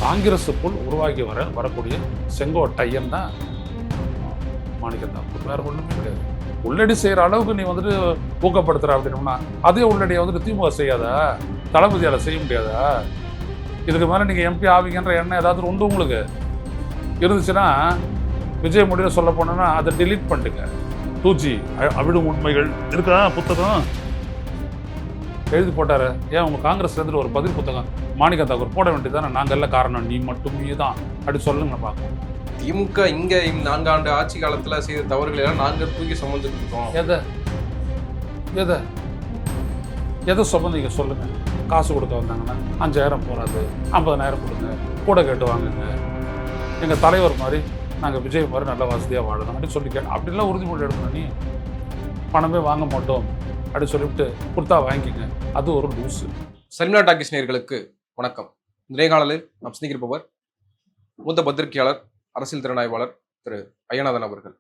காங்கிரஸுக்குள் உருவாகி வரக்கூடிய செங்கோட்டையன் தான் மாணிக்கம் தாக்கூர். வேற ஒண்ணுமே கிடையாது. உள்ளடி செய்யற அளவுக்கு நீ வந்துட்டு ஊக்கப்படுத்துற அப்படின்னா அதே உள்ளடியை வந்துட்டு திமுக செய்யாதா? தளபதியால செய்ய முடியாதா? இதுக்கு மேல நீங்க எம்பி ஆவீங்கன்ற எண்ணம் ஏதாவது உண்டு உங்களுக்கு இருந்துச்சுன்னா விஜய் முடிவு சொல்ல போனோம்னா அதை டெலீட் பண்ணிட்டுங்க. 2G அவிடும் உண்மைகள் இருக்கா புத்தகம் எழுதி போட்டாரு. ஏன் உங்க காங்கிரஸ்ல இருந்து ஒரு பதில் புத்தகம் மாணிக்கம் தாக்கூர் போட வேண்டியதானே? நாங்க எல்லாம் காரணம் நீ மட்டுமே தான் அப்படி சொல்லுங்க பார்ப்போம். திமுக இங்க 4 ஆண்டு ஆட்சி காலத்துல செய்த தவறுகளை எல்லாம் நாங்க தூக்கி சுமந்துட்டு இருக்கோம். எதை சுமந்தீங்க சொல்லுங்க. காசு கொடுக்க வந்தாங்கன்னா 5000 போறாது, 50,000 கொடுங்க, கூட கேட்டு வாங்குங்க. எங்க தலைவர் மாதிரி நாங்க விஜய் மாதிரி நல்ல வசதியா வாழணும் அப்படின்னு சொல்லி அப்படிலாம் உறுதிமொழி எடுக்கணும். நீ பணமே வாங்க மாட்டோம் அப்படி சொல்லிவிட்டு கொடுத்தா வாங்கிக்கங்க. அது ஒரு லூசு. சர்மிளா டாக்கீஸ் நேயர்களுக்கு வணக்கம். நேர்காணலில் நாம் சந்திக்கிருப்பவர் மூத்த பத்திரிகையாளர், அரசியல் திறனாய்வாளர் திரு ஐயநாதன் அவர்கள்.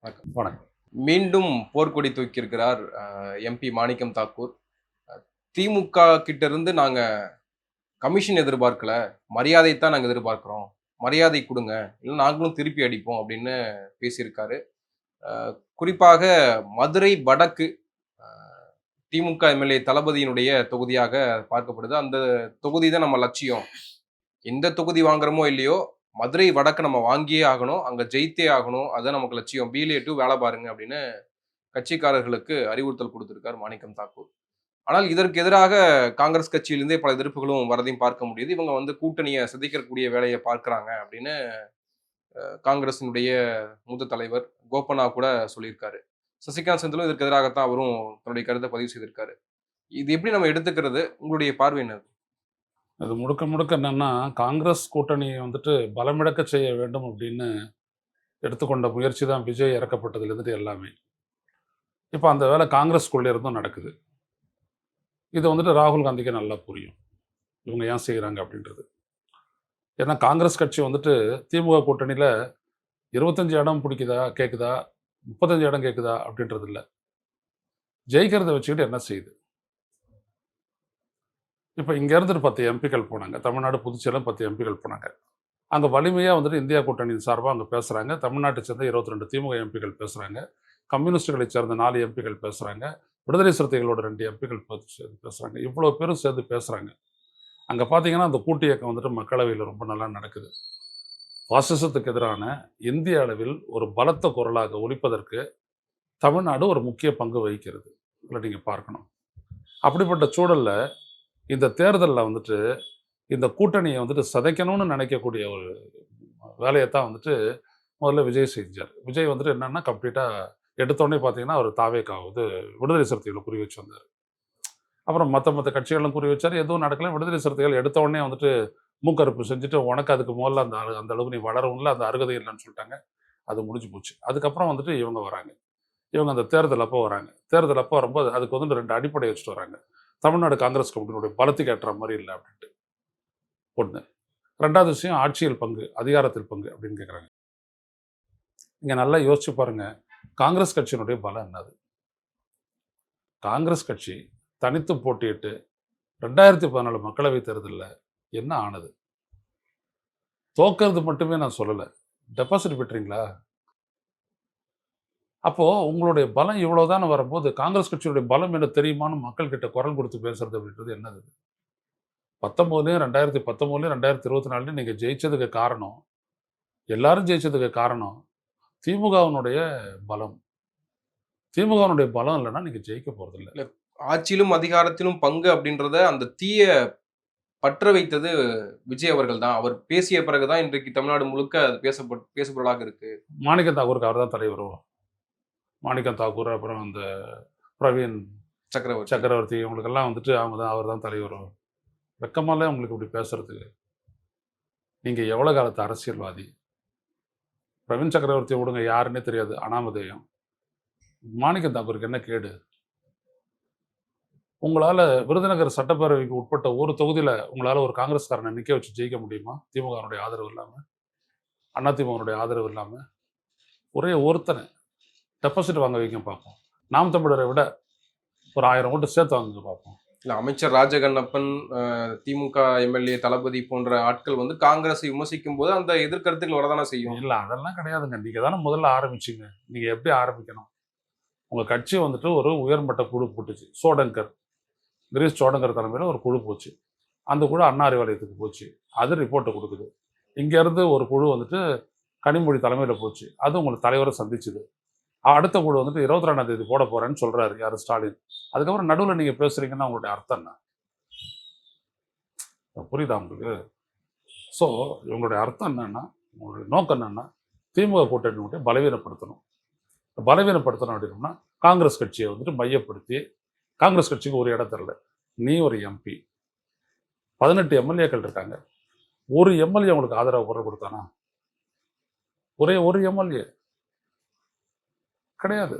வணக்கம். வணக்கம். மீண்டும் போர்க்கொடி தூக்கியிருக்கிறார் எம்பி மாணிக்கம் தாக்கூர். திமுக கிட்ட இருந்து நாங்க கமிஷன் எதிர்பார்க்கல, மரியாதை தான் நாங்க எதிர்பார்க்கிறோம், மரியாதை கொடுங்க, இல்லை நாங்களும் திருப்பி அடிப்போம் அப்படின்னு பேசியிருக்காரு. குறிப்பாக மதுரை வடக்கு திமுக எம்எல்ஏ தளபதியினுடைய தொகுதியாக பார்க்கப்படுது. அந்த தொகுதி தான் நம்ம லட்சியம். எந்த தொகுதி வாங்குறோமோ இல்லையோ, மதுரை வடக்கு நம்ம வாங்கியே ஆகணும், அங்க ஜெயித்தே ஆகணும், அதுதான் நமக்கு லட்சியம், BLA2 வேலை பாருங்க அப்படின்னு கட்சிக்காரர்களுக்கு அறிவுறுத்தல் கொடுத்திருக்கார் மாணிக்கம் தாக்கூர். ஆனால் இதற்கு எதிராக காங்கிரஸ் கட்சியிலிருந்தே பல எதிர்ப்புகளும் வரதையும் பார்க்க முடியுது. இவங்க கூட்டணியை சிதைக்கக்கூடிய வேலையை பார்க்கிறாங்க அப்படின்னு காங்கிரசினுடைய மூத்த தலைவர் கோபனா கூட சொல்லியிருக்காரு. சசிகாந்த் செந்திலும் இதற்கு எதிராகத்தான் அவரும் தன்னுடைய கருத்தை பதிவு செய்திருக்காரு. இது எப்படி நம்ம எடுத்துக்கிறது? உங்களுடைய பார்வை என்ன? அது முழுக்க என்னன்னா, காங்கிரஸ் கூட்டணியை வந்துட்டு பலமிழக்க செய்ய வேண்டும் அப்படின்னு எடுத்துக்கொண்ட முயற்சி தான் விஜய் இறக்கப்பட்டதுலேருந்து எல்லாமே. இப்போ அந்த வேலை காங்கிரஸ்குள்ளே இருந்தும் நடக்குது. இது வந்துட்டு ராகுல் காந்திக்கு நல்லா புரியும், இவங்க ஏன் செய்கிறாங்க அப்படின்றது. ஏன்னா காங்கிரஸ் கட்சி வந்துட்டு திமுக கூட்டணியில் 25 இடம் பிடிக்குதா கேட்குதா, 35 இடம் கேட்குதா அப்படின்றது இல்லை, ஜெயிக்கிறத வச்சுக்கிட்டு என்ன செய்யுது. இப்போ இங்கேருந்து 10 எம்பிக்கள் போனாங்க, தமிழ்நாடு புதுச்சேரியில் 10 எம்பிக்கள் போனாங்க. அங்கே வலிமையாக வந்துட்டு இந்தியா கூட்டணியின் சார்பாக அங்கே பேசுகிறாங்க. தமிழ்நாட்டை சேர்ந்த 22 திமுக எம்பிக்கள் பேசுகிறாங்க, கம்யூனிஸ்டுகளை சேர்ந்த 4 எம்பிக்கள் பேசுகிறாங்க, விடுதலை சிறுத்தைகளோட 2 எம்பிக்கள் பேசுகிறாங்க. இவ்வளோ பேரும் சேர்ந்து பேசுகிறாங்க. அங்கே பார்த்தீங்கன்னா அந்த கூட்டு இயக்கம் வந்துட்டு மக்களவையில் ரொம்ப நல்லா நடக்குது. பாசிசத்துக்கு எதிரான இந்திய அளவில் ஒரு பலத்த குரலாக ஒலிப்பதற்கு தமிழ்நாடு ஒரு முக்கிய பங்கு வகிக்கிறது. இல்லை நீங்கள் பார்க்கணும். அப்படிப்பட்ட சூழலில் இந்த தேர்தலில் வந்துட்டு இந்த கூட்டணியை வந்துட்டு சதைக்கணும்னு நினைக்கக்கூடிய ஒரு வேலையை தான் வந்துட்டு முதல்ல விஜய் செஞ்சார். விஜய் வந்துட்டு என்னன்னா கம்ப்ளீட்டாக எடுத்தோடனே பார்த்தீங்கன்னா அவர் தாவேக்காவது விடுதலை சிறுத்தைகளை குறி வச்சு வந்தார். அப்புறம் மற்ற கட்சிகளும் குறி வச்சார், எதுவும் நடக்கல. விடுதலை சிறுத்தைகள் எடுத்த உடனே வந்துட்டு மூக்கறுப்பு செஞ்சுட்டு உனக்கு அதுக்கு முதல்ல அந்த அளவுக்கு நீ வளரவும்ல, அந்த அருகதை இல்லைன்னு சொல்லிட்டாங்க. அது முடிஞ்சு போச்சு. அதுக்கப்புறம் வந்துட்டு இவங்க வராங்க. இவங்க அந்த தேர்தல் அப்போ வராங்க. தேர்தல் அப்போ வரும்போது அதுக்கு வந்துட்டு 2 அடிப்படை வச்சுட்டு வராங்க. தமிழ்நாடு காங்கிரஸ் கமிட்டியினுடைய பலத்துக்கு ஏற்ற மாதிரி இல்லை அப்படின்ட்டு ஒன்று. 2வது விஷயம் ஆட்சியில் பங்கு, அதிகாரத்தில் பங்கு அப்படின்னு கேட்குறாங்க. இங்கே நல்லா யோசிச்சு பாருங்க, காங்கிரஸ் கட்சியினுடைய பலம் என்னது? காங்கிரஸ் கட்சி தனித்து போட்டியிட்டு 2014 மக்களவை தேர்தலில் என்ன ஆனது? தோக்கிறது மட்டுமே நான் சொல்லலை, டெபாசிட் பெற்றீங்களா? அப்போது உங்களுடைய பலம் இவ்வளோதானே வரும்போது காங்கிரஸ் கட்சியுடைய பலம் என்ன தெரியுமான்னு மக்கள்கிட்ட குரல் கொடுத்து பேசுறது அப்படின்றது என்னது? 2019 2024 நீங்கள் ஜெயிச்சதுக்கு காரணம், எல்லாரும் ஜெயிச்சதுக்கு காரணம் திமுகவினுடைய பலம். திமுகவினுடைய பலம் இல்லைன்னா நீங்கள் ஜெயிக்க போகிறதில்லை. ஆட்சியிலும் அதிகாரத்திலும் பங்கு அப்படின்றத அந்த தீய பற்ற வைத்தது விஜய் அவர்கள் தான். அவர் பேசிய பிறகுதான் இன்றைக்கு தமிழ்நாடு முழுக்க அது பேசப்பொருளாக இருக்கு. மாணிக்கம் தாக்கூருக்கு அவர் தான் தலைவரோ? மாணிக்கம் தாக்கூர், அப்புறம் அந்த பிரவீன் சக்கரவர்த்தி இவங்களுக்கெல்லாம் வந்துட்டு அவர் தான் தலைவரோ? வெக்கமாலே உங்களுக்கு இப்படி பேசுறதுக்கு? நீங்கள் எவ்வளோ காலத்து அரசியல்வாதி? பிரவீன் சக்கரவர்த்தியை விடுங்க, யாருன்னே தெரியாது, அனாமதேயம். மாணிக்கம் தாக்கூருக்கு என்ன கேடு? உங்களால் விருதுநகர் சட்டப்பேரவைக்கு உட்பட்ட ஒரு தொகுதியில் உங்களால் ஒரு காங்கிரஸ்காரனை நிற்க வச்சு ஜெயிக்க முடியுமா? திமுகனுடைய ஆதரவு இல்லாமல், அதிமுகனுடைய ஆதரவு இல்லாமல் ஒரே ஒருத்தனை டெபாசிட் வாங்க வைக்க பார்ப்போம். நாம் தமிழரை விட ஒரு 1000 ஓட்டு சேர்த்து வாங்க பார்ப்போம். இல்ல அமைச்சர் ராஜகண்ணப்பன், திமுக எம்எல்ஏ தளபதி போன்ற ஆட்கள் வந்து காங்கிரஸை விமர்சிக்கும் போது அந்த எதிர்கருத்துக்கள் வரதானே செய்யும். இல்ல அதெல்லாம் கிடையாதுங்க. நீங்க தானே முதல்ல ஆரம்பிச்சீங்க. நீங்க எப்படி ஆரம்பிக்கணும்? உங்க கட்சி வந்துட்டு ஒரு உயர்மட்ட குழு போட்டுச்சு. சோடங்கர், கிரீஷ் சோடங்கர் தலைமையில ஒரு குழு போச்சு. அந்த குழு அண்ணா அறிவாலயத்துக்கு போச்சு. அது ரிப்போர்ட்டை கொடுக்குது. இங்க இருந்து ஒரு குழு வந்துட்டு கனிமொழி தலைமையில போச்சு. அது உங்களுக்கு தலைவரை சந்திச்சுது. அடுத்த குழு வந்துட்டு 22ஆம் தேதி போட போறேன்னு சொல்றாரு யாரு ஸ்டாலின். அதுக்கப்புறம் நடுவுல நீங்க பேசுறீங்கன்னா உங்களுடைய அர்த்தம் என்ன? புரியுதா உங்களுக்கு? ஸோ இவங்களுடைய அர்த்தம் என்னன்னா, உங்களுடைய நோக்கம் என்னன்னா, திமுக கூட்டணியை பலவீனப்படுத்தணும். பலவீனப்படுத்தணும் அப்படின்னா காங்கிரஸ் கட்சியை வந்துட்டு மையப்படுத்தி, காங்கிரஸ் கட்சிக்கு ஒரு இடம் தரல. நீ ஒரு எம்பி, 18 எம்எல்ஏக்கள் இருக்காங்க. ஒரு எம்எல்ஏ உங்களுக்கு ஆதரவு குரல் கொடுத்தானா? ஒரே ஒரு எம்எல்ஏ கிடையாது.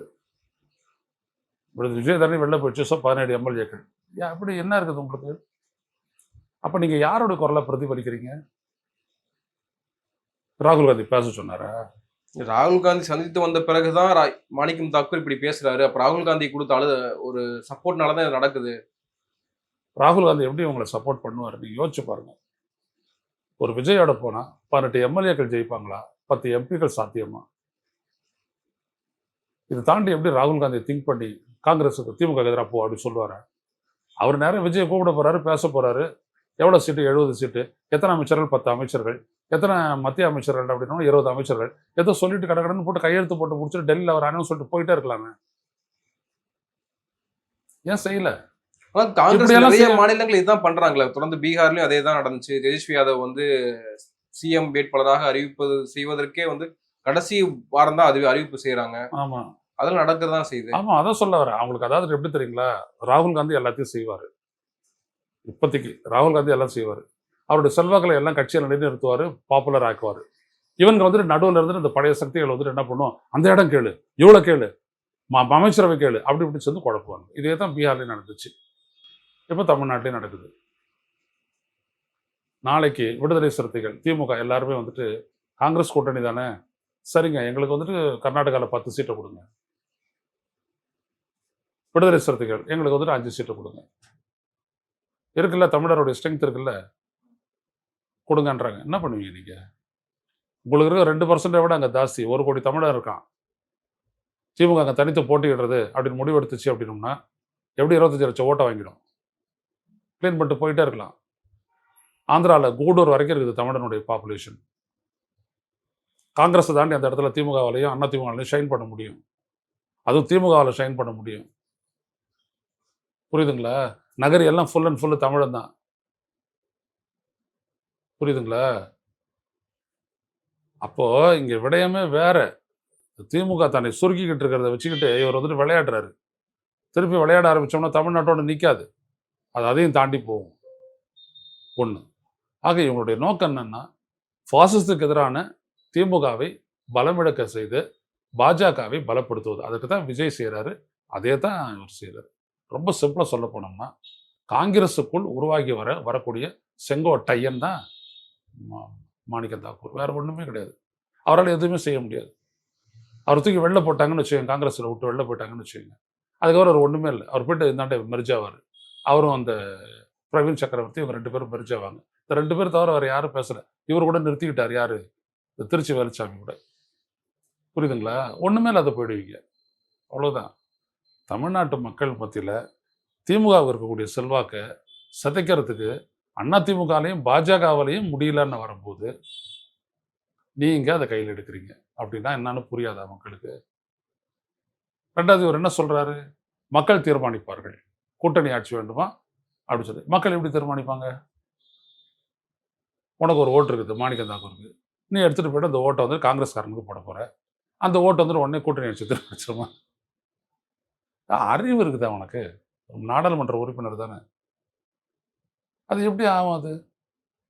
விஜய் தானே வெளில போயிடுச்சு. ஸோ 17 எம்எல்ஏக்கள். அப்படி என்ன இருக்குது உங்களுக்கு? அப்ப நீங்க யாரோட குரலை பிரதிபலிக்கிறீங்க? ராகுல் காந்தி பேச சொன்னாரா? ராகுல் காந்தி சந்தித்து வந்த பிறகுதான் மாணிக்கம் தாக்கூர் இப்படி பேசுறாரு. அப்ப ராகுல் காந்தி கொடுத்த ஒரு சப்போர்ட்னால தான் இது நடக்குது. ராகுல் காந்தி எப்படி உங்களை சப்போர்ட் பண்ணுவார்? நீங்க யோசிச்சு பாருங்க. ஒரு விஜயோட போனா 18 எம்எல்ஏக்கள் ஜெயிப்பாங்களா? 10 எம்பிக்கள் சாத்தியமா? இதை தாண்டி எப்படி ராகுல் காந்தி திங்க் பண்ணி காங்கிரஸுக்கு திமுக எதிராக போ அப்படின்னு சொல்லுவாரு? அவர் நேரம் விஜயை கூப்பிட போறாரு, பேச போறாரு. எவ்வளவு சீட்டு? 70 சீட்டு. எத்தனை அமைச்சர்கள்? 10 அமைச்சர்கள். எத்தனை மத்திய அமைச்சர்கள் அப்படின்னா 20 அமைச்சர்கள். ஏதோ சொல்லிட்டு கடற்கடன்னு போட்டு கையெழுத்து போட்டு முடிச்சுட்டு டெல்லியில் அவர் அனுமதி சொல்லிட்டு போயிட்டே இருக்கலாமே. ஏன் செய்யல? காங்கிரஸ் நிறைய மாநிலங்கள் இதுதான் பண்றாங்களே. தொடர்ந்து பீகார்லயும் அதே தான் நடந்துச்சு. தேஜஸ்வி யாதவ் வந்து சிஎம் வேட்பாளராக செய்வதற்கே வந்து கடைசி வாரம் தான் அது அறிவிப்பு செய்யறாங்க. ஆமா, அதெல்லாம் நடக்கதான் செய்யுது. ஆமா, அதான் சொல்ல வரேன். அவங்களுக்கு அதாவது எப்படி தெரியுங்களா? ராகுல் காந்தி எல்லாத்தையும் செய்வாரு. இப்போதைக்கு ராகுல் காந்தி எல்லாம் செய்வார். அவருடைய செல்வாக்களை எல்லாம் கட்சியை நிலைநிறுத்துவார், பாப்புலர் ஆக்குவார். இவங்க வந்துட்டு நடுவில் இருந்துட்டு இந்த பழைய சக்திகள் வந்துட்டு என்ன பண்ணுவோம்? அந்த இடம் கேளு, இவ்வளோ கேளு, அமைச்சரவை கேளு, அப்படி இப்படி சேர்ந்து குழப்புவாங்க. இதே தான் பீகார்லேயும் நடந்துச்சு. இப்போ தமிழ்நாட்டிலையும் நடக்குது. நாளைக்கு விடுதலை சிறுத்தைகள், திமுக எல்லாருமே வந்துட்டு காங்கிரஸ் கூட்டணி தானே, சரிங்க எங்களுக்கு வந்துட்டு கர்நாடகாவில் 10 சீட்டை கொடுங்க. விடுதலை சிறுத்தைகள் எங்களுக்கு வந்துட்டு 5 சீட்டை கொடுங்க. இருக்குல்ல, தமிழருடைய ஸ்ட்ரென்த் இருக்குல்ல, கொடுங்கன்றாங்க. என்ன பண்ணுவீங்க நீங்க? உங்களுக்கு இருக்க 2% விட அங்கே ஜாஸ்தி. 1 கோடி தமிழர் இருக்கான். திமுக அங்கே தனித்து போட்டியிடுறது அப்படின்னு முடிவெடுத்துச்சு அப்படின்னோம்னா எப்படி 25 லட்சம் ஓட்டை வாங்கிடும். கிளீன் பண்ணிட்டு போயிட்டே இருக்கலாம். ஆந்திராவில் கூடூர் வரைக்கும் இருக்குது தமிழனுடைய பாப்புலேஷன். காங்கிரஸை தாண்டி அந்த இடத்துல திமுகவாலையும் அண்ணா திமுகவாலையும் ஷைன் பண்ண முடியும். அதுவும் திமுகவால் ஷைன் பண்ண முடியும். புரியுதுங்களா? நகரி எல்லாம் ஃபுல் அண்ட் ஃபுல்லு தமிழன் தான். புரியுதுங்களா? அப்போ இங்க விடயமே வேற. திமுக தன்னை சுருக்கிக்கிட்டு இருக்கிறத வச்சுக்கிட்டு இவர் வந்துட்டு விளையாடுறாரு. திருப்பி விளையாட ஆரம்பிச்சோம்னா தமிழ்நாட்டோட நிற்காது. அது அதையும் தாண்டி போகும். ஒன்று. ஆக இவங்களுடைய நோக்கம் என்னன்னா, பாசிசத்துக்கு எதிரான திமுகவை பலமிழக்க செய்து பாஜகவை பலப்படுத்துவது. அதுக்கு தான் விஜய் செய்கிறாரு. அதே தான் இவர் செய்கிறார். ரொம்ப சிம்பிளாக சொல்ல போனோம்னா, காங்கிரஸுக்குள் உருவாகி வரக்கூடிய செங்கோட்டையன் தான் மாணிக்கம் தாக்கூர். வேற ஒன்றுமே கிடையாது. அவரால் எதுவுமே செய்ய முடியாது. அவர் தூக்கி வெளில போட்டாங்கன்னு வச்சுக்கோங்க, காங்கிரஸில் விட்டு வெளில போயிட்டாங்கன்னு வச்சுக்கோங்க, அதுக்கப்புறம் அவர் ஒன்றுமே இல்லை. அவர் போயிட்டு இந்தாண்ட மெர்ஜ் ஆவார். அவரும் அந்த பிரவீன் சக்கரவர்த்தி, இவங்க 2 பேரும் மெர்ஜ் ஆவாங்க. இந்த 2 பேர் தவிர வேறு யாரும் பேசலை. இவர் கூட நிறுத்திக்கிட்டார். யார்? இந்த திருச்சி வேலுச்சாமி கூட. புரியுதுங்களா? ஒன்றுமே இல்லாத போயிடுவீங்க. அவ்வளோதான். தமிழ்நாட்டு மக்கள் மத்தியில் திமுகவுக்கு இருக்கக்கூடிய செல்வாக்கை சிதைக்கிறதுக்கு அதிமுகலையும் பாஜகவாலையும் முடியலன்னு வரும்போது நீங்க அதை கையில் எடுக்கிறீங்க அப்படின்னா என்னன்னு புரியாதா மக்களுக்கு? ரெண்டாவது இவர் என்ன சொல்றாரு? மக்கள் தீர்மானிப்பார்கள், கூட்டணி ஆட்சி வேண்டுமா அப்படின்னு சொல்லி. மக்கள் எப்படி தீர்மானிப்பாங்க? உனக்கு ஒரு ஓட்டு இருக்குது மாணிக்கம் தாக்கூருக்கு, நீ எடுத்துட்டு போயிட்டு அந்த ஓட்டை வந்து காங்கிரஸ்காரனுக்கு போட போற. அந்த ஓட்டை வந்து உடனே கூட்டணி ஆட்சி தீர்மானிச்சிருமா? அறிவு இருக்குதா உனக்கு? நாடாளுமன்ற உறுப்பினர் தானே. அது எப்படி ஆகும்? அது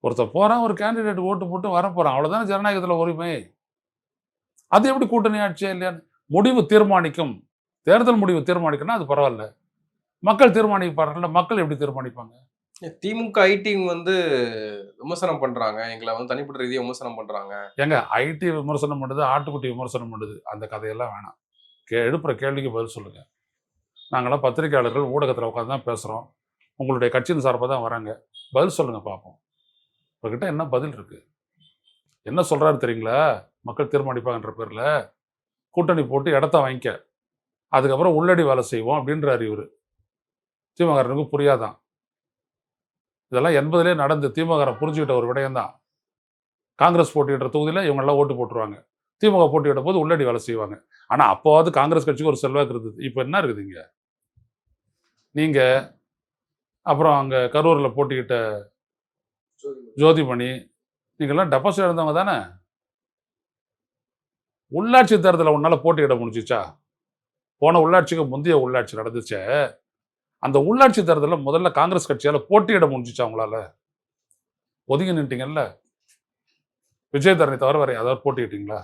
ஒருத்தர் போறான், ஒரு கேண்டிடேட் ஓட்டு போட்டு வர போறான், அவ்வளவுதானே ஜனநாயகத்தில் உரிமை. அது எப்படி கூட்டணி ஆட்சியா இல்லையான்னு முடிவு தீர்மானிக்கும். தேர்தல் முடிவு தீர்மானிக்கணும், அது பரவாயில்ல. மக்கள் தீர்மானிப்பார்கள். மக்கள் எப்படி தீர்மானிப்பாங்க? திமுக ஐடி வந்து விமர்சனம் பண்றாங்க, எங்களை வந்து தனிப்பட்ட ரீதியாக விமர்சனம் பண்றாங்க. எங்க ஐடி விமர்சனம் பண்ணுது, ஆட்டுக்குட்டி விமர்சனம் பண்ணுது, அந்த கதையெல்லாம் வேணாம். எழுப்புற கேள்விக்கு பதில் சொல்லுங்க. நாங்களாம் பத்திரிகையாளர்கள் ஊடகத்தில் உட்காந்து தான் பேசுகிறோம். உங்களுடைய கட்சியின் சார்பாக தான் வராங்க. பதில் சொல்லுங்க பார்ப்போம். உங்ககிட்ட என்ன பதில் இருக்கு? என்ன சொல்றாரு தெரியுங்களா? மக்கள் தீர்மானிப்பாங்கன்ற பேர்ல கூட்டணி போட்டு இடத்த வாங்கிக்க, அதுக்கப்புறம் உள்ளடி வேலை செய்வோம் அப்படின்றாரு இவரு. திமுகனுக்கு புரியாதான். இதெல்லாம் 80லே நடந்து திமுக புரிஞ்சுக்கிட்ட ஒரு விடயம் தான். காங்கிரஸ் போட்டியிடுற தொகுதியில் இவங்க எல்லாம் ஓட்டு போட்டுருவாங்க. திமுக போட்டியிடும் போது உள்ளடி வேலை செய்வாங்க. ஆனா அப்போவாது காங்கிரஸ் கட்சிக்கு ஒரு செல்வாக்கு இருந்தது. இப்போ என்ன இருக்குதுங்க? நீங்க அப்புறம் அங்க கரூர்ல போட்டியிட்ட ஜோதிமணி, நீங்கெல்லாம் டெபாசிட் இருந்தவங்க தானே? உள்ளாட்சி தேர்தலில் உன்னால போட்டியிட முடிஞ்சிச்சா? போன உள்ளாட்சிக்கு முந்தைய உள்ளாட்சி நடந்துச்சே, அந்த உள்ளாட்சி தேர்தலில் முதல்ல காங்கிரஸ் கட்சியால போட்டியிட முடிஞ்சிச்சா உங்களால? ஒதுங்கி நின்ட்டீங்கல்ல. விஜயதரணி தவிர வேற யாராவது போட்டியிட்டீங்களா?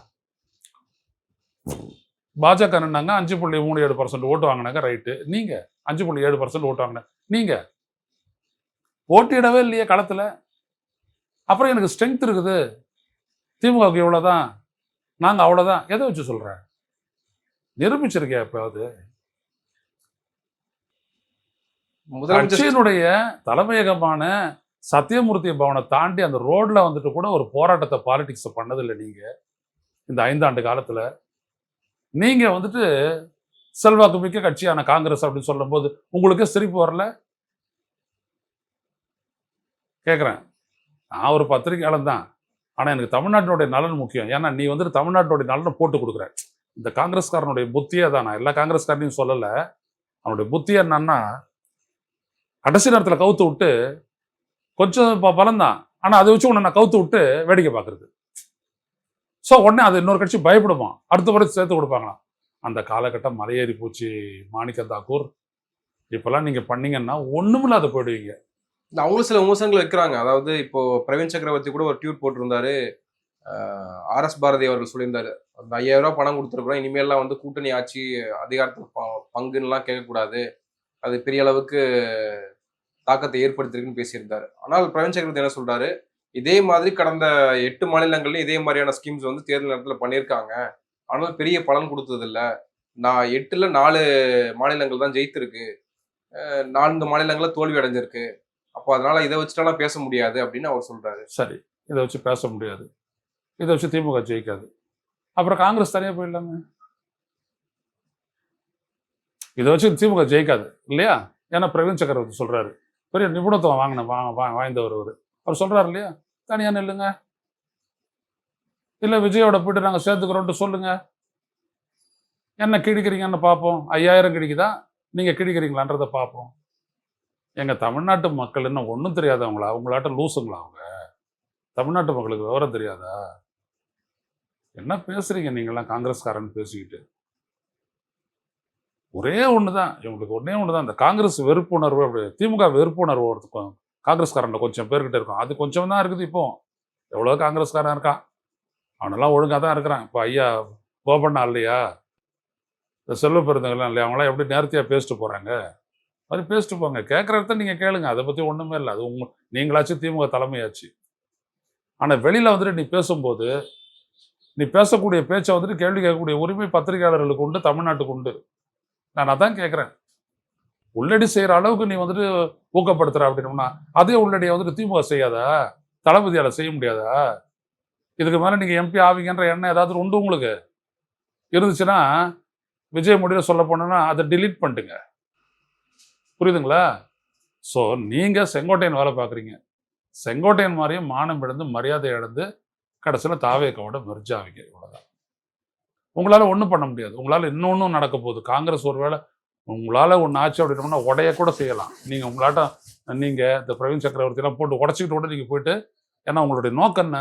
பாஜக நின்னாங்க 5.37% ஓட்டு வாங்கினாங்க, ரைட்டு. நீங்க 5.7% ஓட்டு வாங்கின நீங்க போட்டியிடவே இல்லையே களத்துல. அப்புறம் எனக்கு ஸ்ட்ரென்த் இருக்குது, திமுகவுக்கு இவ்வளவுதான், நாங்க அவ்வளவுதான், எதை வச்சு சொல்றேன்? நிரூபிச்சிருக்கேன் எப்பயாவது? முதலமைச்சர் கட்சியினுடைய தலைமையகமான சத்தியமூர்த்தி பவனை தாண்டி அந்த ரோட்ல வந்துட்டு கூட ஒரு போராட்டத்தை பாலிடிக்ஸ் பண்ணதில்லை நீங்க. இந்த 5 ஆண்டு காலத்துல நீங்க வந்துட்டு செல்வாக்கு மிக்க கட்சியான காங்கிரஸ் அப்படின்னு சொல்லும் போது உங்களுக்கு சிரிப்பு வரல? கேட்குறேன். நான் ஒரு பத்திரிகையாளன் தான், ஆனா எனக்கு தமிழ்நாட்டினுடைய நலன் முக்கியம். ஏன்னா நீ வந்துட்டு தமிழ்நாட்டினுடைய நலனை போட்டு கொடுக்குற. இந்த காங்கிரஸ்காரனுடைய புத்தியே தான். நான் எல்லா காங்கிரஸ்காரனையும் சொல்லலை. அவனுடைய புத்தி என்னன்னா, கடைசி நேரத்தில் கவுத்து விட்டு கொஞ்சம் பலம் தான், ஆனா அதை வச்சு உன்னை நான் கவுத்து விட்டு வேடிக்கை பார்க்கறது. ஸோ உடனே அது இன்னொரு கட்சி பயப்படுமா, அடுத்த முறை சேர்த்து கொடுப்பாங்களாம். அந்த காலகட்டம் மலையேறி போச்சு மாணிக்கம் தாக்கூர். இப்பெல்லாம் நீங்க பண்ணீங்கன்னா ஒண்ணுமில்லாத போயிடுவீங்க. அவங்களும் சில விமர்சனங்கள் வைக்கிறாங்க. அதாவது இப்போ பிரவீன் சக்கரவர்த்தி கூட ஒரு ட்வீட் போட்டிருந்தாரு. ஆர்எஸ் பாரதி அவர்கள் சொல்லியிருந்தாரு, அந்த 5000 ரூபாய் பணம் கொடுத்துருக்குறோம், இனிமேல்லாம் வந்து கூட்டணி ஆட்சி அதிகாரத்தில் பங்குன்னெலாம் கேட்கக்கூடாது, அது பெரிய அளவுக்கு தாக்கத்தை ஏற்படுத்திருக்குன்னு பேசியிருந்தாரு. ஆனால் பிரவீன் சக்கரவர்த்தி என்ன சொல்றாரு, இதே மாதிரி கடந்த 8 மாநிலங்கள்லையும் இதே மாதிரியான ஸ்கீம்ஸ் வந்து தேர்தல் நேரத்தில் பண்ணியிருக்காங்க, ஆனால் பெரிய பலன் கொடுத்ததில்ல. நான் 8ல் 4 மாநிலங்கள் தான் ஜெயித்திருக்கு, 4 மாநிலங்களில் தோல்வி அடைஞ்சிருக்கு. அப்போ அதனால இதை வச்சுட்டாலாம் பேச முடியாது அப்படின்னு அவர் சொல்றாரு. சரி, இதை வச்சு பேச முடியாது, இதை வச்சு திமுக ஜெயிக்காது, அப்புறம் காங்கிரஸ் தனியா போயிடலாமே. இதை வச்சு திமுக ஜெயிக்காது இல்லையா? ஏன்னா பிரவீன் சக்கரவர்த்தி சொல்றாரு, பெரிய நிபுணத்துவம் வாய்ந்தவர் அவர் சொல்றாரு இல்லையா, தனியா நில்லுங்க, இல்ல விஜயோட போயிட்டு நாங்க சேர்த்துக்கிறோம்ட்டு சொல்லுங்க, என்ன கிழிக்கிறீங்கன்னு பார்ப்போம். 5000 கிடைக்குதா, நீங்க கிழிக்கிறீங்களான்றதை பார்ப்போம். எங்க தமிழ்நாட்டு மக்கள் என்ன ஒன்றும் தெரியாதவங்களா? அவங்களாட்ட லூசுங்களா அவங்க? தமிழ்நாட்டு மக்களுக்கு விவரம் தெரியாதா? என்ன பேசுறீங்க நீங்களாம் காங்கிரஸ்காரன் பேசிக்கிட்டு? ஒரே ஒண்ணுதான் இவங்களுக்கு, ஒன்னே ஒண்ணுதான், இந்த காங்கிரஸ் வெறுப்புணர்வு. அப்படி திமுக வெறுப்புணர்வு ஒருத்தருக்கும் காங்கிரஸ்காரன் கொஞ்சம் பேர்கிட்ட இருக்கும். அது கொஞ்சம் தான் இருக்குது. இப்போ எவ்வளோ காங்கிரஸ்காரன் இருக்கான், அவனெல்லாம் ஒழுங்காக தான் இருக்கிறான். இப்போ ஐயா கோபண்ணா இல்லையா, இந்த செல்வ பெருந்தங்கள்லாம் இல்லையா, அவங்களாம் எப்படி நேர்த்தியாக பேசிட்டு போகிறாங்க, அது பேசிட்டு போங்க. கேட்குறத நீங்கள் கேளுங்க, அதை பற்றி ஒன்றுமே இல்லை. அது நீங்களாச்சும் திமுக தலைமையாச்சு. ஆனால் வெளியில் வந்துட்டு நீ பேசும்போது, நீ பேசக்கூடிய பேச்சை வந்துட்டு கேள்வி கேட்கக்கூடிய உரிமை பத்திரிகையாளர்களுக்கு உண்டு, தமிழ்நாட்டுக்கு உண்டு. நான் அதான் கேட்குறேன். உள்ளடி செய்கிற அளவுக்கு நீ வந்துட்டு ஊக்கப்படுத்துற அப்படின்னோம்னா, அதே உள்ளடியை வந்துட்டு திமுக செய்யாதா? தளபதியால் செய்ய முடியாதா? இதுக்கு மேலே நீங்கள் எம்பி ஆவீங்கன்ற எண்ணம் ஏதாவது உண்டு உங்களுக்கு இருந்துச்சுன்னா, விஜய் முடிவில் சொல்ல போனோன்னா அதை டிலீட் பண்ணிட்டுங்க. புரியுதுங்களா? ஸோ நீங்கள் செங்கோட்டையன் வேலை பார்க்குறீங்க. செங்கோட்டையன் மாதிரியும் மானம் இழந்து மரியாதை இழந்து கடைசியில் தாவேக்காவோட மெர்ஜ் ஆவீங்க. இவ்வளோதான். உங்களால் ஒன்றும் பண்ண முடியாது. உங்களால் இன்னொன்றும் நடக்க போகுது. காங்கிரஸ் ஒரு வேளை உங்களால் ஒன்று ஆச்சு அப்படின்னோம்னா உடைய கூட செய்யலாம். நீங்கள் உங்களாட்டம் நீங்கள் இந்த பிரவீன் சக்கரவர்த்தியெல்லாம் போட்டு உடச்சிக்கிட்டு கூட நீங்கள் போயிட்டு, ஏன்னா உங்களுடைய நோக்கம் என்ன?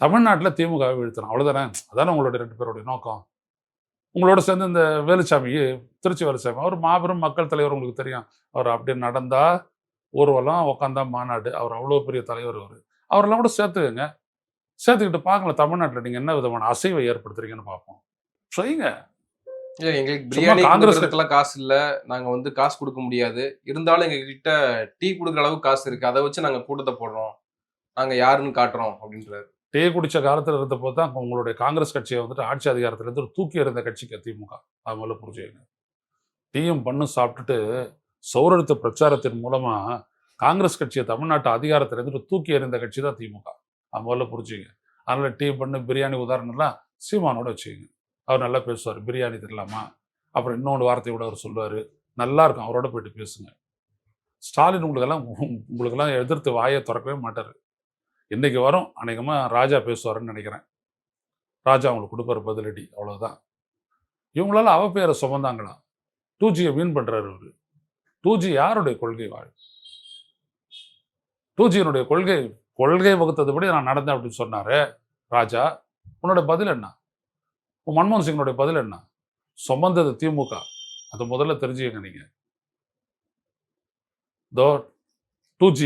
தமிழ்நாட்டில் திமுகவை வீழ்த்தணும், அவ்வளோதானே? அதானே உங்களுடைய 2 பேருடைய நோக்கம். உங்களோட சேர்ந்து இந்த வேலுச்சாமி, திருச்சி வேலுச்சாமி, அவர் மாபெரும் மக்கள் தலைவர், உங்களுக்கு தெரியும். அவர் அப்படி நடந்தா ஊர்வலம், உட்காந்தா மாநாடு, அவர் அவ்வளோ பெரிய தலைவர். அவரெல்லாம் கூட சேர்த்துக்கங்க. சேர்த்துக்கிட்டு பார்க்கலாம் தமிழ்நாட்டில் நீங்கள் என்ன விதமான அசைவை ஏற்படுத்துறீங்கன்னு பார்ப்போம். செய்யுங்க. இல்லை, எங்களுக்கு பிரியாணி கொடுக்கறதுக்கெல்லாம் காசு இல்லை, நாங்கள் வந்து காசு கொடுக்க முடியாது, இருந்தாலும் எங்ககிட்ட டீ கொடுக்குற அளவுக்கு காசு இருக்குது, அதை வச்சு நாங்கள் கூட்டத்தை போடுறோம், நாங்கள் யாருன்னு காட்டுறோம் அப்படின்றாரு. டீ குடித்த காலத்தில் இருந்தப்போ தான் உங்களுடைய காங்கிரஸ் கட்சியை வந்துட்டு ஆட்சி அதிகாரத்திலேருந்து தூக்கி எறிந்த கட்சிக்கு திமுக. அது முதல்ல புரிஞ்சுக்கங்க. டீயும் பண்ணும் சாப்பிட்டுட்டு சௌரழுத்த பிரச்சாரத்தின் மூலமா காங்கிரஸ் கட்சியை தமிழ்நாட்டு அதிகாரத்திலிருந்து தூக்கி எறிந்த கட்சி தான் திமுக. அது முதல்ல புரிஞ்சுங்க. அதனால டீ பண்ணு பிரியாணி உதாரணம்லாம் சீமானோட வச்சுக்கோங்க. அவர் நல்லா பேசுவார். பிரியாணி தரலாமா, அப்புறம் இன்னொன்று வார்த்தை கூட அவர் சொல்லுவார். நல்லா இருக்கும், அவரோட போயிட்டு பேசுங்க. ஸ்டாலின் உங்களுக்கெல்லாம் எதிர்த்து வாயை திறக்கவே மாட்டார். இன்னைக்கு வரும், அநேகமாக ராஜா பேசுவாருன்னு நினைக்கிறேன். ராஜா அவங்களுக்கு கொடுப்பாரு பதிலடி, அவ்வளோதான். இவங்களால அவ பேரை சுமந்தாங்களா? 2Gயை வீண் பண்றாரு அவரு. 2G யாருடைய கொள்கை வாழ்? 2Gயினுடைய கொள்கை வகுத்ததுபடி நான் நடந்தேன் அப்படின்னு சொன்னாரு ராஜா. உன்னோட பதில் என்ன? உன் மன்மோகன் சிங்கனுடைய பதில் என்ன? சுமந்தது திமுக. அதை முதல்ல தெரிஞ்சுக்கங்க நீங்க. 2G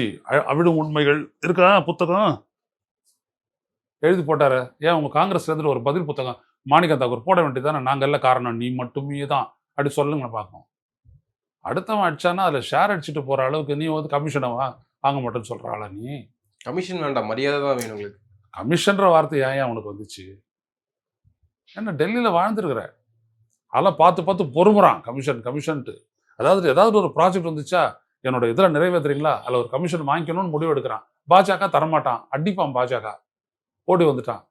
அவிடும் உண்மைகள் இருக்கா புத்தகம் எழுதி போட்டாரு. ஏன் உங்க காங்கிரஸ்ல இருந்து ஒரு பதில் புத்தகம் மாணிக்கம் தாக்கூர் போட வேண்டியதானே? நாங்கள் எல்லாம் காரணம், நீ மட்டுமே தான் அப்படி சொல்லுங்க பார்ப்போம். அடுத்தவன் அடிச்சானா அதுல ஷேர் அடிச்சுட்டு போற அளவுக்கு நீ வந்து கமிஷனை வாங்க மாட்டேன்னு சொல்ற ஆளா நீ? கமிஷன் வேண்டாம், மரியாதை தான் வேணும் உங்களுக்கு. கமிஷன்ற வார்த்தை ஏன் உனக்கு வந்துச்சு? என்ன டெல்லியில வாழ்ந்துருக்கிற, அதெல்லாம் பார்த்து பார்த்து பொறுமுறான் கமிஷன்ட்டு. அதாவது ஏதாவது ஒரு ப்ராஜெக்ட் வந்துச்சா என்னோட இதில் நிறைவேற்றுறீங்களா, அதில் ஒரு கமிஷன் வாங்கிக்கணும்னு முடிவு எடுக்கிறான். பாஜக தரமாட்டான், அடிப்பான். பாஜக ஓடி வந்துட்டான்.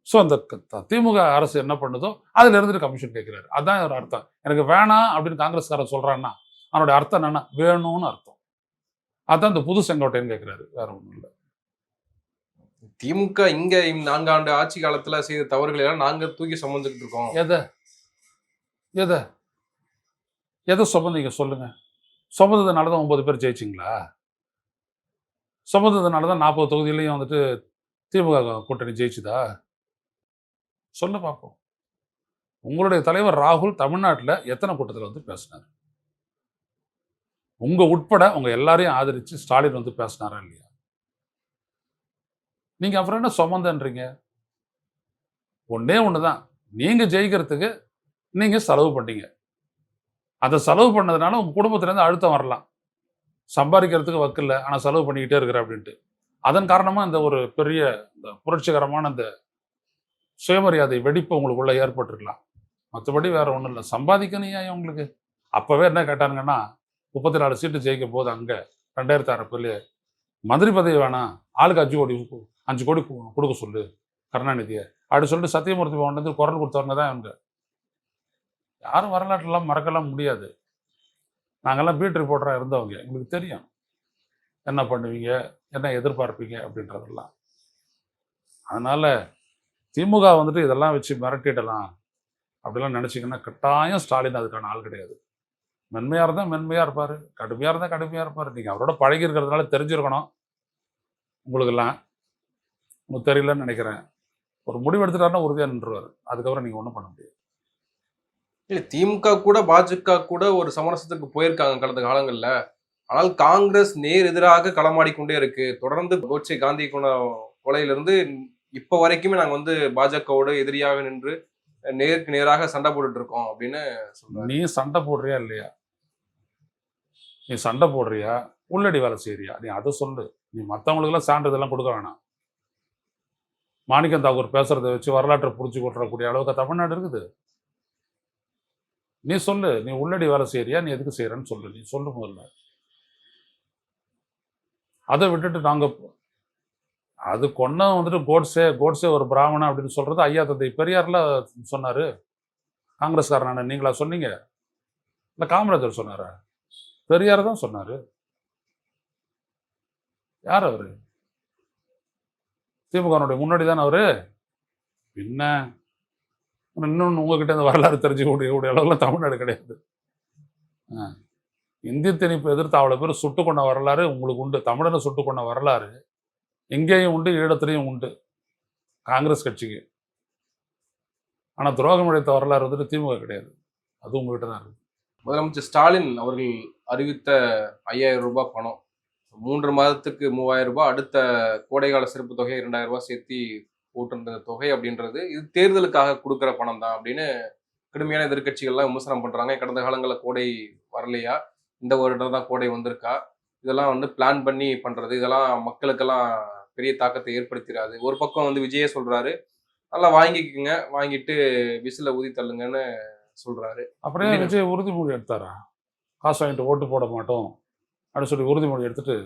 ஸோ அந்த திமுக அரசு என்ன பண்ணுதோ அதுல இருந்துட்டு கமிஷன் கேட்கிறாரு. அதான் ஒரு அர்த்தம். எனக்கு வேணாம் அப்படின்னு காங்கிரஸ்காரன் சொல்றான்னா அவனுடைய அர்த்தம் என்னன்னா வேணும்னு அர்த்தம். அதான் இந்த புது செங்கோட்டைன்னு கேட்கிறாரு, வேற ஒன்றும் இல்லை. திமுக இங்க 4 ஆண்டு ஆட்சி காலத்துல செய்த தவறுகளை எல்லாம் நாங்க தூக்கி சுமந்துக்கிட்டு இருக்கோம். எதை சுமந்தீங்க சொல்லுங்க? சுமந்ததுனால தான் 9 பேர் ஜெயிச்சிங்களா? சுமந்ததுனால தான் 40 தொகுதியிலையும் வந்துட்டு திமுக கூட்டணி ஜெயிச்சுதா? சொல்ல பார்ப்போம். உங்களுடைய தலைவர் ராகுல் தமிழ்நாட்டில் எத்தனை கூட்டத்தில் வந்து பேசினார்? உங்க உட்பட உங்க எல்லாரையும் ஆதரிச்சு ஸ்டாலின் வந்து பேசினாரா இல்லையா? நீங்க அப்புறம் என்ன சுமந்தன்றீங்க? ஒன்னே ஒண்ணுதான், நீங்க ஜெயிக்கிறதுக்கு நீங்க செலவு பண்ணீங்க. அதை செலவு பண்ணதுனால உங்க குடும்பத்திலேருந்து அழுத்தம் வரலாம். சம்பாதிக்கிறதுக்கு வக்கில்ல, ஆனா செலவு பண்ணிக்கிட்டே இருக்கிற அப்படின்ட்டு. அதன் காரணமா இந்த ஒரு பெரிய இந்த புரட்சிகரமான இந்த சுயமரியாதை வெடிப்பு உங்களுக்குள்ள ஏற்பட்டிருக்கலாம். மற்றபடி வேற ஒன்றும் இல்லை. சம்பாதிக்கணும் ஏன் உங்களுக்கு? அப்பவே என்ன கேட்டானுங்கன்னா 34 சீட்டு ஜெயிக்கும் போது அங்க 2006 மந்திரி பதவி வேணாம், ஆளுக்கு 5 கோடி கொடுக்க சொல்லு கருணாநிதியை அப்படி சொல்லிட்டு சத்தியமூர்த்தி பவன் வந்து குரல் கொடுத்தவங்க தான் இவங்க. யாரும் வரலாற்றெல்லாம் மறக்கலாம் முடியாது. நாங்கெல்லாம் பீட் ரிப்போர்ட்டராக இருந்தவங்க, எங்களுக்கு தெரியும் என்ன பண்ணுவீங்க, என்ன எதிர்பார்ப்பீங்க அப்படின்றதெல்லாம். அதனால திமுக வந்துட்டு இதெல்லாம் வச்சு மிரட்டிடலாம் அப்படிலாம் நினச்சிங்கன்னா கட்டாயம் ஸ்டாலின் அதுக்கான ஆள் கிடையாது. மென்மையாக இருந்தால் மென்மையாக இருப்பார், கடுமையாக இருந்தால் கடுமையாக இருப்பார். நீங்கள் அவரோட பழகி இருக்கிறதுனால தெரிஞ்சிருக்கணும் உங்களுக்கெல்லாம். உங்களுக்கு தெரியலன்னு நினைக்கிறேன். ஒரு முடிவு எடுத்துட்டாருன்னா உறுதியாக நின்றுவார். அதுக்கப்புறம் நீங்கள் ஒன்றும் பண்ண முடியாது. இல்லை, திமுக கூட பாஜக கூட ஒரு சமரசத்துக்கு போயிருக்காங்க கடந்த காலங்களில். ஆனால் காங்கிரஸ் நேர் எதிராக களமாடிக்கொண்டே இருக்கு. தொடர்ந்து கோட்சே காந்தி கொலையிலிருந்து இப்போ வரைக்குமே நாங்கள் வந்து பாஜகவோட எதிரியாக நின்று நேருக்கு நேராக சண்டை போட்டுட்டு இருக்கோம் அப்படின்னு சொல்றாங்க. நீ சண்டை போடுறியா இல்லையா? நீ சண்டை போடுறியா, உள்ளடி வேலை செய்யறியா? நீ அதை சொல்லு. நீ மற்றவங்களுக்கெல்லாம் சான்றிதெல்லாம் கொடுக்க வேணாம். மாணிக்கம் தாக்கூர் பேசுறதை வச்சு வரலாற்றை புரிஞ்சு கொட்டுறக்கூடிய அளவுக்கு தமிழ்நாடு இருக்குது. நீ சொல்லு, நீ உள்ளடி வேலை செய்யறியா, நீ எதுக்கு செய்யறன்னு சொல்லு. நீ சொல்லு முதல்ல. அதை விட்டுட்டு நாங்க அது கொன்ன வந்துட்டு கோட்ஸே ஒரு பிராமணன் அப்படின்னு சொல்றது ஐயா தந்தை பெரியார்ல சொன்னாரு. காங்கிரஸ்காரன் நீங்களா சொன்னீங்க? இல்ல காமராஜர் சொன்னாரா? பெரியார் தான் சொன்னாரு. யார் அவரு? திமுகனுடைய முன்னாடி தானே அவரு. பின்ன இன்னொன்று உங்ககிட்ட இந்த வரலாறு தெரிஞ்சுக்கூடிய அளவுலாம் தமிழ்நாடு கிடையாது. இந்திய திணிப்பு எதிர்த்து அவ்வளவு பேர் சுட்டு கொண்ட வரலாறு உங்களுக்கு உண்டு. தமிழனை சுட்டு கொண்ட வரலாறு எங்கேயும் உண்டு, ஈழத்திலையும் உண்டு காங்கிரஸ் கட்சிக்கு. ஆனா துரோகம் இழைத்த வரலாறு வந்துட்டு திமுக கிடையாது. அது உங்ககிட்ட தான் இருக்கு. முதலமைச்சர் ஸ்டாலின் அவர்கள் அறிவித்த 5000 ரூபாய் பணம், 3 மாதத்துக்கு 3000 ரூபாய், அடுத்த கோடைகால சிறப்பு தொகை 2000 ரூபாய் சேர்த்து போட்டிருந்த தொகை அப்படின்றது இது தேர்தலுக்காக கொடுக்குற பணம் தான் அப்படின்னு கடுமையான எதிர்கட்சிகள்லாம் விமர்சனம் பண்றாங்க. கடந்த காலங்களில் கோடை வரலையா, இந்த வருடம் தான் கோடை வந்திருக்கா, இதெல்லாம் வந்து பிளான் பண்ணி பண்றது, இதெல்லாம் மக்களுக்கெல்லாம் பெரிய தாக்கத்தை ஏற்படுத்திடாது. ஒரு பக்கம் வந்து விஜயே சொல்றாரு, நல்லா வாங்கிக்கோங்க, வாங்கிட்டு விசில ஊதி தள்ளுங்கன்னு சொல்றாரு. அப்படியே விஜய் உறுதிமொழி எடுத்தாரா? காசு வாங்கிட்டு ஓட்டு போட மாட்டோம் அப்படின்னு சொல்லி உறுதிமொழி எடுத்துட்டு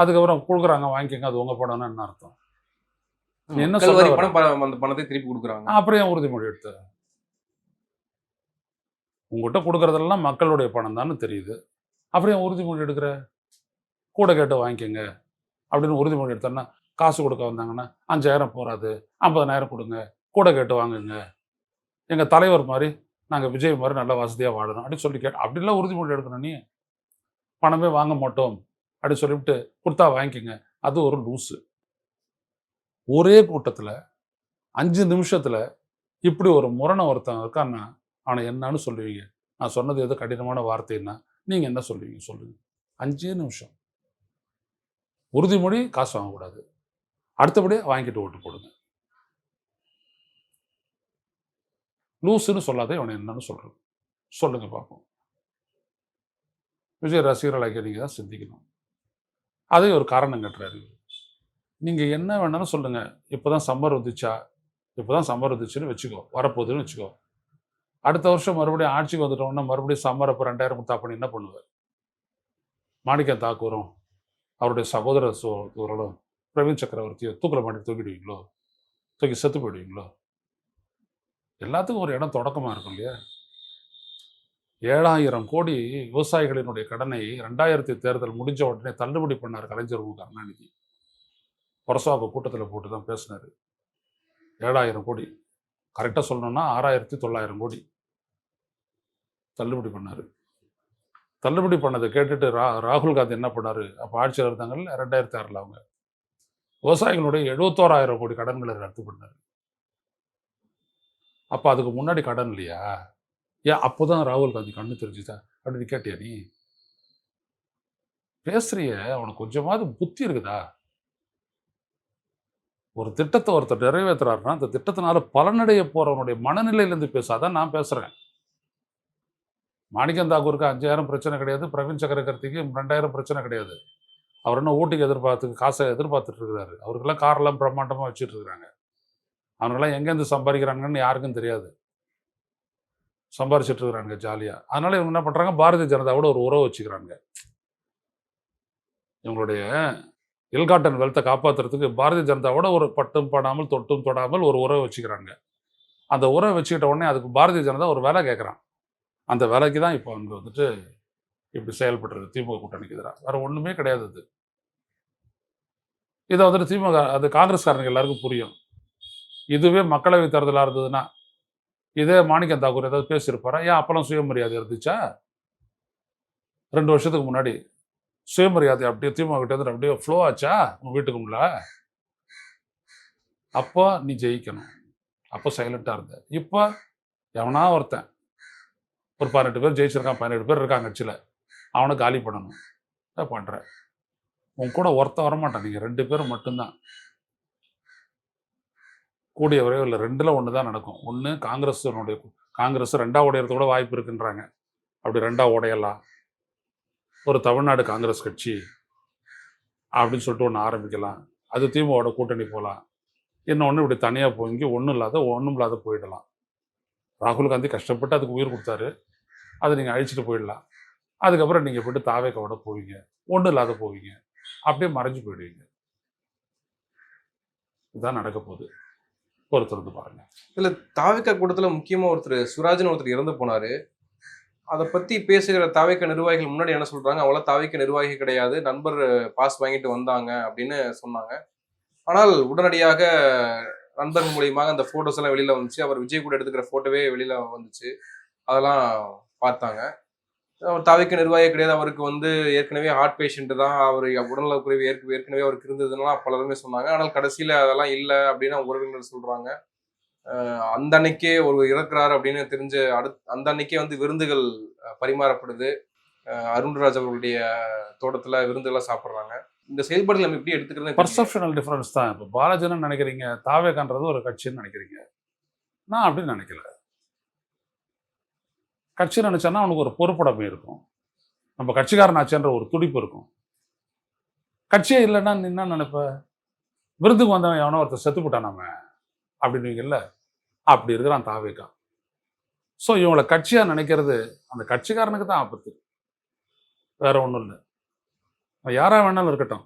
அதுக்கப்புறம் கொடுக்குறாங்க வாங்கிக்கோங்க அது உங்கள் பணம்னா என்ன அர்த்தம்? நீ என்ன மக்கள் சொல்ல வரி வர? பணம் அந்த பணத்தை திருப்பி கொடுக்குறாங்க. அப்புறம் ஏன் உறுதிமொழி எடுத்த? உங்ககிட்ட கொடுக்குறதெல்லாம் மக்களுடைய பணம் தானே தெரியுது. அப்புறம் ஏன் உறுதிமொழி எடுக்கிற? கூட கேட்டு வாங்கிக்கோங்க அப்படின்னு உறுதிமொழி எடுத்தோன்னா காசு கொடுக்க வந்தாங்கன்னா 5000 போகாது 50,000 கொடுங்க கூட கேட்டு வாங்குங்க எங்கள் தலைவர் மாதிரி நாங்கள் விஜய் மாதிரி நல்ல வசதியாக வாழணும் அப்படின்னு சொல்லி அப்படிலாம் உறுதிமொழி எடுக்கணும். நீ பணமே வாங்க மாட்டோம் அப்படின்னு சொல்லிவிட்டு கொடுத்தா வாங்கிக்கோங்க. அது ஒரு லூஸு. ஒரே கூட்டத்தில் 5 நிமிஷத்தில் இப்படி ஒரு முரணை ஒருத்தன் இருக்கான்னா அவனை என்னன்னு சொல்லுவீங்க? நான் சொன்னது எது கடினமான வார்த்தைன்னா நீங்கள் என்ன சொல்லுவீங்க சொல்லுங்க. 5 நிமிஷம் உறுதிமொழி, காசு வாங்கக்கூடாது, அடுத்தபடியாக வாங்கிட்டு ஓட்டு போடுங்க. லூசுன்னு சொல்லாதே அவனை என்னன்னு சொல்றது சொல்லுங்க பார்ப்போம். விஜய் ரசிகர்களாக நீங்கள் தான் சிந்திக்கணும். அதே ஒரு காரணம் கட்டுறாரு. நீங்கள் என்ன வேணாலும் சொல்லுங்கள். இப்போ தான் சம்மர் வந்துச்சா, இப்போ தான் சம்மர் வந்துச்சுன்னு வச்சுக்கோ, வரப்போகுதுன்னு வச்சுக்கோ. அடுத்த வருஷம் மறுபடியும் ஆட்சிக்கு வந்துட்டோம்னா மறுபடியும் சம்மர் அப்போ 2000 கொடுத்தா பண்ணி என்ன பண்ணுவார்? மாணிக்கம் தாக்கூரும் அவருடைய சகோதர சோதரரும் பிரவீன் சக்கரவர்த்தியை தூக்கில் மாட்டி தூக்கிடுவீங்களோ? தூக்கி செத்து போயிடுவீங்களோ? எல்லாத்துக்கும் ஒரு இடம் தொடக்கமாக இருக்கும் இல்லையா? 7000 கோடி விவசாயிகளினுடைய கடனை 2000 தேர்தல் முடிஞ்ச உடனே தள்ளுபடி பண்ணார் கலைஞர் கருணாநிதி. பொரசாக்கு கூட்டத்தில் போட்டு தான் பேசினார். 7000 கோடி கரெக்டாக சொல்லணும்னா 6900 கோடி தள்ளுபடி பண்ணார். தள்ளுபடி பண்ணதை கேட்டுட்டு ராகுல் காந்தி என்ன பண்ணார்? அப்போ ஆட்சியில் இருந்தாங்கல்ல 2006 அவங்க விவசாயிகளுடைய 71,000 கோடி கடன்களை ரத்து பண்ணார். அப்போ அதுக்கு முன்னாடி கடன் இல்லையா? ஏன் அப்போதான் ராகுல் காந்தி கண்ணு தெரிஞ்சுச்சா அப்படின்னு கேட்டியா? நீ பேசுறிய அவனுக்கு கொஞ்சமாவது புத்தி இருக்குதா? ஒரு திட்டத்தை ஒருத்தர் நிறைவேற்றுறாருன்னா அந்த திட்டத்தினால பலனடைய போறவனுடைய மனநிலையிலேருந்து பேசாதான் நான் பேசுறேன். மாணிக்கம் தாக்கூருக்கு 5000 பிரச்சனை கிடையாது, பிரவீன் சக்கரவர்த்திக்கு 2000 பிரச்சனை கிடையாது. அவர் என்ன ஊட்டிக்கு காசை எதிர்பார்த்துட்டு இருக்கிறாரு. அவருக்கெல்லாம் காரெல்லாம் பிரம்மாண்டமாக வச்சுட்டு இருக்கிறாங்க. அவனுக்கெல்லாம் எங்கேருந்து சம்பாதிக்கிறாங்கன்னு யாருக்கும் தெரியாது. சம்பாரிச்சிட்டு இருக்கிறாங்க ஜாலியாக. அதனால இவங்க என்ன பண்ணுறாங்க? பாரதிய ஜனதாவோட ஒரு உறவு வச்சுக்கிறாங்க. இவங்களுடைய இல்காட்டன் வெல்த்தை காப்பாற்றுறதுக்கு பாரதிய ஜனதாவோட ஒரு பட்டும் படாமல் தொட்டும் தொடாமல் ஒரு உறவை வச்சுக்கிறாங்க. அந்த உறவை வச்சுக்கிட்ட உடனே அதுக்கு பாரதிய ஜனதா ஒரு வேலை கேட்குறான். அந்த வேலைக்கு தான் இப்போ அங்கே வந்துட்டு இப்படி செயல்பட்டுருக்கு திமுக கூட்டணிக்கு எதிராக. வேற ஒன்றுமே கிடையாது. அது இதை வந்துட்டு திமுக அது காங்கிரஸ்காரனுக்கு எல்லாருக்கும் புரியும். இதுவே மக்களவை தேர்தலாக இருந்ததுன்னா இதே மாணிக்கம் தாக்கூர் ஏதாவது பேசியிருப்பாரா? ஏன் அப்பெல்லாம் சுயமரியாதை இருந்துச்சா? 2 வருஷத்துக்கு முன்னாடி சுயமரியாதை அப்படியே திமுக கிட்ட இருந்து அப்படியே ஃப்ளோ ஆச்சா உங்க வீட்டுக்குள்ள? அப்போ நீ ஜெயிக்கணும். அப்போ சைலண்டா இருந்த. இப்போ எவனா ஒருத்தன் ஒரு 18 பேர் ஜெயிச்சிருக்கான், 17 பேர் இருக்காங்க கட்சியில், அவனை காலி பண்ணணும் பண்ற. உன் கூட ஒருத்தன் வரமாட்டான். நீங்க 2 பேரும் மட்டும்தான். கூடிய விரைவில் 2ல் 1 தான் நடக்கும். ஒன்று காங்கிரஸ் 2ஆக உடையறது கூட வாய்ப்பு இருக்குன்றாங்க. அப்படி 2ஆக உடையலாம். ஒரு தமிழ்நாடு காங்கிரஸ் கட்சி அப்படின்னு சொல்லிட்டு ஒன்று ஆரம்பிக்கலாம். அது திமுகவோட கூட்டணி போகலாம். இன்னொன்று இப்படி தனியாக போங்கி ஒன்றும் இல்லாத போயிடலாம். ராகுல் காந்தி கஷ்டப்பட்டு அதுக்கு உயிர் கொடுத்தாரு. அதை நீங்கள் அழிச்சிட்டு போயிடலாம். அதுக்கப்புறம் நீங்கள் போய்ட்டு தாவேக்காவோட போவீங்க, ஒன்றும் இல்லாத போவீங்க, அப்படியே மறைஞ்சு போயிடுவீங்க. இதுதான் நடக்க போகுது. பொறுத்திருந்து பாருங்க. இதில் தாவேக்கா கூட்டத்தில் முக்கியமாக ஒருத்தர் இறந்து போனார். அதை பற்றி பேசுகிற தாவேக்கா நிர்வாகிகள் முன்னாடி என்ன சொல்கிறாங்க? அவங்களாம் தாவேக்கா நிர்வாகி கிடையாது, நண்பர் பாஸ் வாங்கிட்டு வந்தாங்க அப்படின்னு சொன்னாங்க. ஆனால் உடனடியாக நண்பர் மூலியமாக அந்த ஃபோட்டோஸ் எல்லாம் வெளியில் வந்துச்சு. அவர் விஜய் கூட எடுத்துக்கிற ஃபோட்டோவே வெளியில் வந்துச்சு. அதெல்லாம் பார்த்தாங்க. அவர் தாவேக்கா நிர்வாகி கிடையாது, அவருக்கு ஏற்கனவே ஹார்ட் பேஷண்ட் தான், அவர் உடல்நலக்குறைவு ஏற்கனவே அவருக்கு இருந்ததுன்னா பலருமே சொன்னாங்க. ஆனால் கடைசியில் அதெல்லாம் இல்லை அப்படின்னு உறவினர் சொல்கிறாங்க. அந்த அன்னைக்கே ஒரு இறக்குறாரு அப்படின்னு தெரிஞ்ச அந்த அன்னைக்கே விருந்துகள் பரிமாறப்படுது. அருண்ராஜ் அவர்களுடைய தோட்டத்தில் விருந்துகளை சாப்பிட்றாங்க. இந்த செயல்பாடுகள் நம்ம எப்படி எடுத்துக்கிறது? பர்செப்ஷனல் டிஃபரன்ஸ் தான். இப்போ பாலாஜின்னு நினைக்கிறீங்க, தாவேக்கான்றது ஒரு கட்சின்னு நினைக்கிறீங்க. நான் அப்படின்னு நினைக்கல. கட்சி நினைச்சான்னா அவனுக்கு ஒரு பொறுப்புடைமை இருக்கும். நம்ம கட்சிக்காரன் ஆச்சுன்ற ஒரு துடிப்பு இருக்கும். கட்சியே இல்லைன்னா நீ என்ன நினைப்ப? விருந்துக்கு வந்தவன் எவனோ ஒருத்தர் செத்து போட்டான் நம்ம அப்படின்னுவீங்கல்ல, அப்படி இருக்கிறான் தாவேக்கா. ஸோ இவங்களை கட்சியாக நினைக்கிறது அந்த கட்சிக்காரனுக்கு தான் ஆபத்து. வேற ஒன்றும் இல்லை. யாரா வேணாலும் இருக்கட்டும்.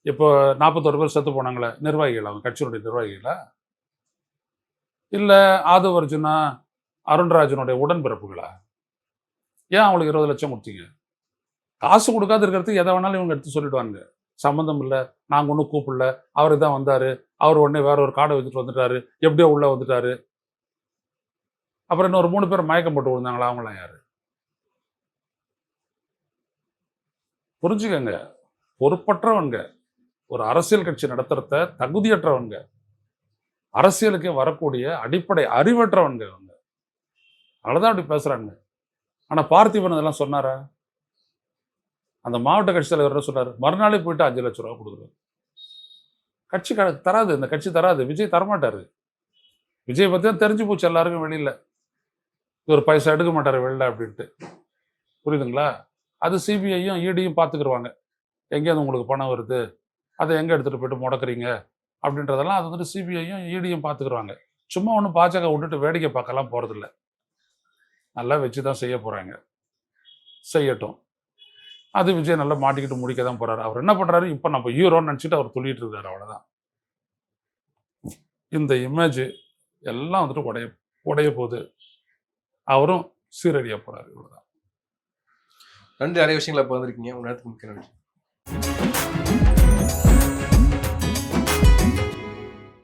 இப்போ 41 பேர் செத்து போனாங்களே, நிர்வாகிகள் அவங்க கட்சியினுடைய நிர்வாகிகளா? இல்ல ஆதவ அர்ஜுனா, அருண்ராஜனுடைய உடன்பிறப்புகளா? ஏன் அவங்களுக்கு 20 லட்சம் கொடுத்தீங்க? காசு கொடுக்காத இருக்கிறதுக்கு எதை வேணாலும் இவங்க எடுத்து சொல்லிடுவாங்க. சம்மந்தம் இல்ல, நாங்க ஒன்றும் கூப்பிடல, அவரு தான் வந்தாரு, அவர் உடனே வேற ஒரு கார்டை வச்சுட்டு வந்துட்டாரு, எப்படியோ உள்ள வந்துட்டாரு. அப்புறம் இன்னொரு 3 பேர் மயக்கம் போட்டு விழுந்தாங்களா, அவங்களாம் யாரு? புரிஞ்சுக்கங்க, பொறுப்பற்றவங்க, ஒரு அரசியல் கட்சி நடத்துறத தகுதியற்றவங்க, அரசியலுக்கு வரக்கூடிய அடிப்படை அறிவற்றவங்க அவங்க. அதனாலதான் அப்படி பேசுறாங்க. ஆனா பார்த்திபன் இதெல்லாம் சொன்னாரா? அந்த மாவட்ட கட்சி தலைவர் என்ன சொன்னாரு? மறுநாளே போயிட்டு 5 லட்சம் ரூபாய் கொடுக்குறாரு. கட்சி தராது, இந்த கட்சி தராது. விஜய் தரமாட்டாரு. விஜய் பத்தி தான் தெரிஞ்சு போச்சு எல்லாருக்கும் வெளியில. ஒரு பைசா எடுக்க மாட்டாரு வெளில அப்படின்ட்டு. புரியுதுங்களா? அது சிபிஐயும் இடியும் பார்த்துக்கிருவாங்க. எங்கேருந்து உங்களுக்கு பணம் வருது, அதை எங்க எடுத்துட்டு போயிட்டு முடக்குறீங்க அப்படின்றதெல்லாம் அது வந்துட்டு சிபிஐயும் இடியும் பார்த்துக்கிருவாங்க. சும்மா ஒன்றும் பாஜக விட்டுட்டு வேடிக்கை பார்க்கலாம் போறதில்ல. நல்லா வச்சு தான் செய்ய போறாங்க. செய்யட்டும். அது விஜய் நல்லா மாட்டிக்கிட்டு முடிக்க தான் போறாரு. அவர் என்ன பண்றாரு? இப்ப நம்ம ஹீரோன்னு நினைச்சிட்டு அவர் சொல்லிட்டு இருக்காரு, அவ்வளவுதான். இந்த இமேஜ் எல்லாம் வந்துட்டு உடைய போகுது. அவரும் சீரழிய போறாரு, இவ்வளவுதான். நன்றி, நிறைய விஷயங்களை பகிர்ந்துருக்கீங்க. உங்க நேரத்துக்கு மிக்க நன்றி.